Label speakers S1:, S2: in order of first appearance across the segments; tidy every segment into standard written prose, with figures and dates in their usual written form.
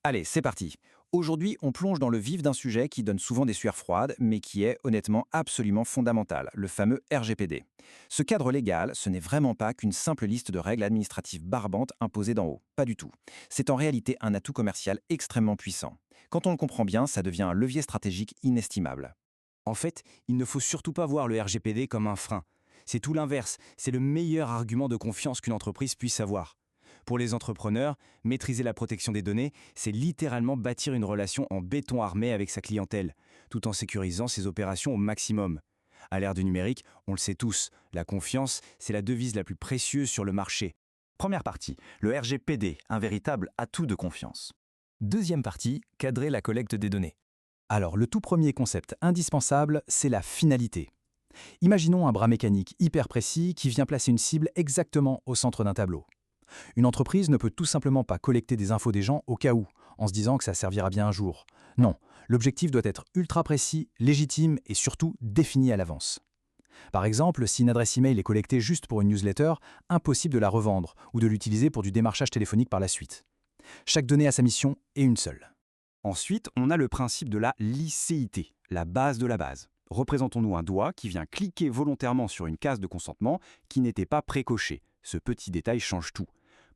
S1: Allez, c'est parti. Aujourd'hui, on plonge dans le vif d'un sujet qui donne souvent des sueurs froides, mais qui est honnêtement absolument fondamental, le fameux RGPD. Ce cadre légal, ce n'est vraiment pas qu'une simple liste de règles administratives barbantes imposées d'en haut. Pas du tout. C'est en réalité un atout commercial extrêmement puissant. Quand on le comprend bien, ça devient un levier stratégique inestimable.
S2: En fait, il ne faut surtout pas voir le RGPD comme un frein. C'est tout l'inverse, c'est le meilleur argument de confiance qu'une entreprise puisse avoir. Pour les entrepreneurs, maîtriser la protection des données, c'est littéralement bâtir une relation en béton armé avec sa clientèle, tout en sécurisant ses opérations au maximum. À l'ère du numérique, on le sait tous, la confiance, c'est la devise la plus précieuse sur le marché.
S3: Première partie, le RGPD, un véritable atout de confiance.
S4: Deuxième partie, cadrer la collecte des données. Alors, le tout premier concept indispensable, c'est la finalité. Imaginons un bras mécanique hyper précis qui vient placer une cible exactement au centre d'un tableau. Une entreprise ne peut tout simplement pas collecter des infos des gens au cas où, en se disant que ça servira bien un jour. Non, l'objectif doit être ultra précis, légitime et surtout défini à l'avance. Par exemple, si une adresse email est collectée juste pour une newsletter, impossible de la revendre ou de l'utiliser pour du démarchage téléphonique par la suite. Chaque donnée a sa mission et une seule.
S2: Ensuite, on a le principe de la licéité, la base de la base. Représentons-nous un doigt qui vient cliquer volontairement sur une case de consentement qui n'était pas précochée. Ce petit détail change tout.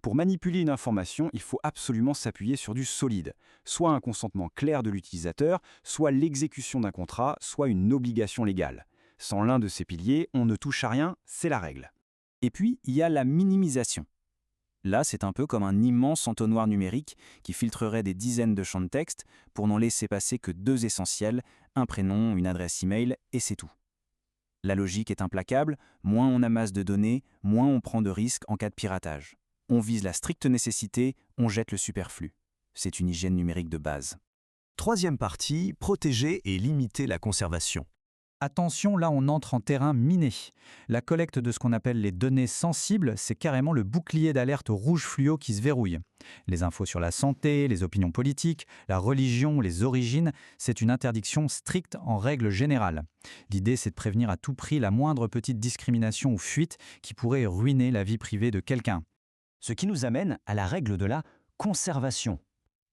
S2: Pour manipuler une information, il faut absolument s'appuyer sur du solide, soit un consentement clair de l'utilisateur, soit l'exécution d'un contrat, soit une obligation légale. Sans l'un de ces piliers, on ne touche à rien, c'est la règle. Et puis, il y a la minimisation. Là, c'est un peu comme un immense entonnoir numérique qui filtrerait des dizaines de champs de texte pour n'en laisser passer que deux essentiels, un prénom, une adresse email, et c'est tout. La logique est implacable, moins on amasse de données, moins on prend de risques en cas de piratage. On vise la stricte nécessité, on jette le superflu. C'est une hygiène numérique de base.
S3: Troisième partie, protéger et limiter la conservation.
S5: Attention, là on entre en terrain miné. La collecte de ce qu'on appelle les données sensibles, c'est carrément le bouclier d'alerte rouge fluo qui se verrouille. Les infos sur la santé, les opinions politiques, la religion, les origines, c'est une interdiction stricte en règle générale. L'idée, c'est de prévenir à tout prix la moindre petite discrimination ou fuite qui pourrait ruiner la vie privée de quelqu'un.
S6: Ce qui nous amène à la règle de la conservation.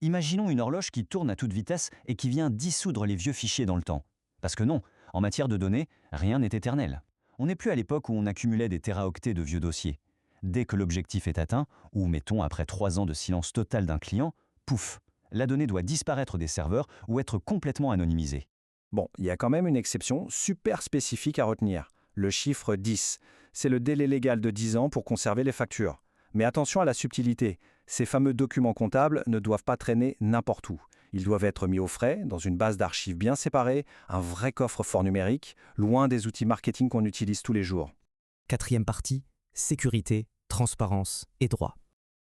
S6: Imaginons une horloge qui tourne à toute vitesse et qui vient dissoudre les vieux fichiers dans le temps. Parce que non, en matière de données, rien n'est éternel. On n'est plus à l'époque où on accumulait des téraoctets de vieux dossiers. Dès que l'objectif est atteint, ou mettons après 3 ans de silence total d'un client, pouf, la donnée doit disparaître des serveurs ou être complètement anonymisée.
S1: Bon, il y a quand même une exception super spécifique à retenir. Le chiffre 10. C'est le délai légal de 10 ans pour conserver les factures. Mais attention à la subtilité. Ces fameux documents comptables ne doivent pas traîner n'importe où. Ils doivent être mis au frais, dans une base d'archives bien séparée, un vrai coffre-fort numérique, loin des outils marketing qu'on utilise tous les jours.
S4: Quatrième partie, sécurité, transparence et droit.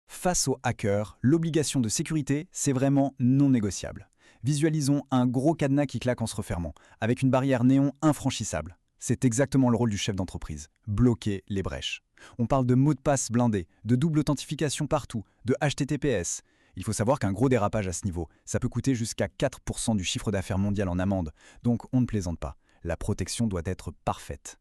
S7: Face aux hackers, l'obligation de sécurité, c'est vraiment non négociable. Visualisons un gros cadenas qui claque en se refermant, avec une barrière néon infranchissable. C'est exactement le rôle du chef d'entreprise, bloquer les brèches. On parle de mots de passe blindés, de double authentification partout, de HTTPS. Il faut savoir qu'un gros dérapage à ce niveau, ça peut coûter jusqu'à 4% du chiffre d'affaires mondial en amende. Donc on ne plaisante pas. La protection doit être parfaite.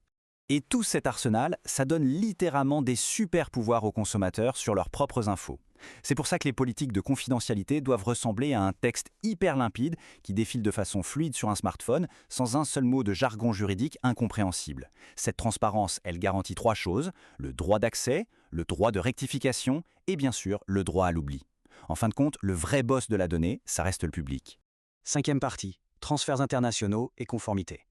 S2: Et tout cet arsenal, ça donne littéralement des super pouvoirs aux consommateurs sur leurs propres infos. C'est pour ça que les politiques de confidentialité doivent ressembler à un texte hyper limpide qui défile de façon fluide sur un smartphone sans un seul mot de jargon juridique incompréhensible. Cette transparence, elle garantit 3 choses, le droit d'accès, le droit de rectification et bien sûr le droit à l'oubli. En fin de compte, le vrai boss de la donnée, ça reste le public.
S6: Cinquième partie, transferts internationaux et conformité.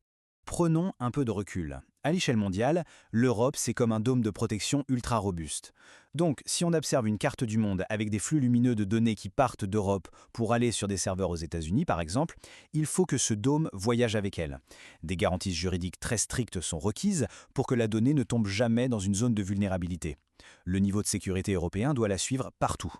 S2: Prenons un peu de recul. À l'échelle mondiale, l'Europe, c'est comme un dôme de protection ultra robuste. Donc, si on observe une carte du monde avec des flux lumineux de données qui partent d'Europe pour aller sur des serveurs aux États-Unis, par exemple, il faut que ce dôme voyage avec elle. Des garanties juridiques très strictes sont requises pour que la donnée ne tombe jamais dans une zone de vulnérabilité. Le niveau de sécurité européen doit la suivre partout.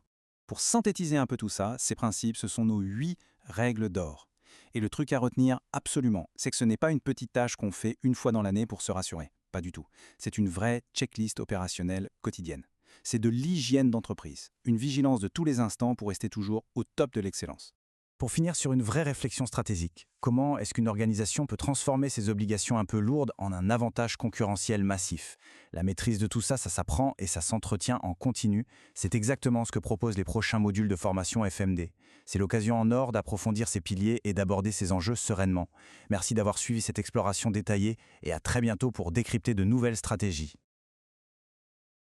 S2: Pour synthétiser un peu tout ça, ces principes, ce sont nos 8 règles d'or. Et le truc à retenir absolument, c'est que ce n'est pas une petite tâche qu'on fait une fois dans l'année pour se rassurer. Pas du tout. C'est une vraie checklist opérationnelle quotidienne. C'est de l'hygiène d'entreprise, une vigilance de tous les instants pour rester toujours au top de l'excellence.
S4: Pour finir sur une vraie réflexion stratégique, comment est-ce qu'une organisation peut transformer ses obligations un peu lourdes en un avantage concurrentiel massif? La maîtrise de tout ça, ça s'apprend et ça s'entretient en continu. C'est exactement ce que proposent les prochains modules de formation FMD. C'est l'occasion en or d'approfondir ces piliers et d'aborder ces enjeux sereinement. Merci d'avoir suivi cette exploration détaillée et à très bientôt pour décrypter de nouvelles stratégies.